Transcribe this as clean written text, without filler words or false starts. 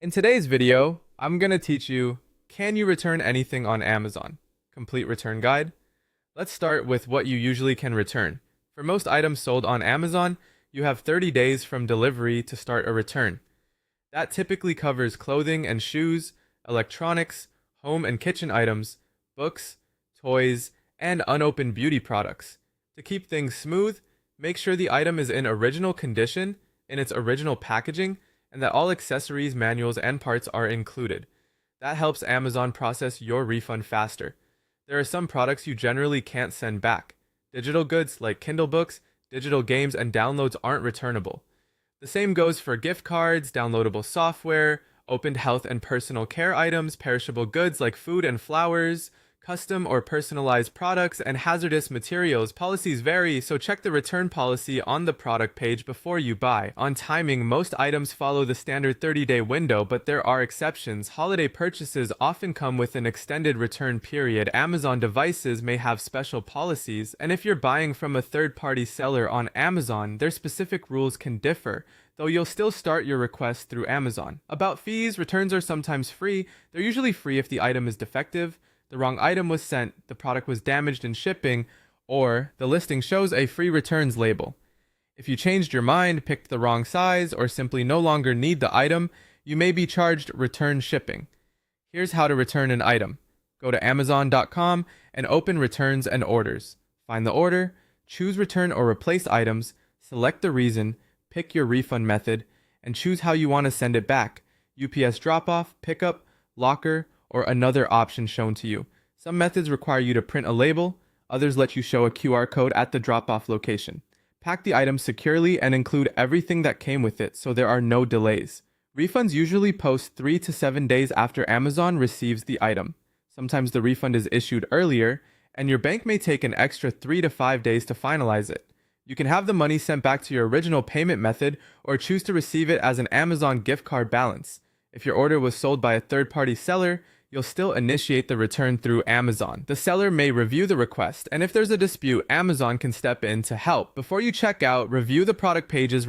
In today's video, I'm going to teach you, can you return anything on Amazon? Complete return guide. Let's start with what you usually can return. For most items sold on Amazon, you have 30 days from delivery to start a return. That typically covers clothing and shoes, electronics, home and kitchen items, books, toys, and unopened beauty products. To keep things smooth, make sure the item is in original condition, in its original packaging, and that all accessories, manuals, and parts are included. That helps Amazon process your refund faster. There are some products you generally can't send back. Digital goods like Kindle books, digital games, and downloads aren't returnable. The same goes for gift cards, downloadable software, opened health and personal care items, perishable goods like food and flowers, custom or personalized products, and hazardous materials. Policies vary, so check the return policy on the product page before you buy. On timing, most items follow the standard 30-day window, but there are exceptions. Holiday purchases often come with an extended return period. Amazon devices may have special policies, and if you're buying from a third-party seller on Amazon, their specific rules can differ, though you'll still start your request through Amazon. About fees, returns are sometimes free. They're usually free if the item is defective, the wrong item was sent, the product was damaged in shipping, or the listing shows a free returns label. If you changed your mind, picked the wrong size, or simply no longer need the item, you may be charged return shipping. Here's how to return an item. Go to Amazon.com and open Returns and Orders. Find the order, choose Return or Replace items, select the reason, pick your refund method, and choose how you want to send it back: UPS drop-off, pickup, locker, or another option shown to you. Some methods require you to print a label, others let you show a QR code at the drop-off location. Pack the item securely and include everything that came with it so there are no delays. Refunds usually post 3 to 7 days after Amazon receives the item. Sometimes the refund is issued earlier, and your bank may take an extra 3 to 5 days to finalize it. You can have the money sent back to your original payment method or choose to receive it as an Amazon gift card balance. If your order was sold by a third-party seller, you'll still initiate the return through Amazon. The seller may review the request, and if there's a dispute, Amazon can step in to help. Before you check out, review the product page's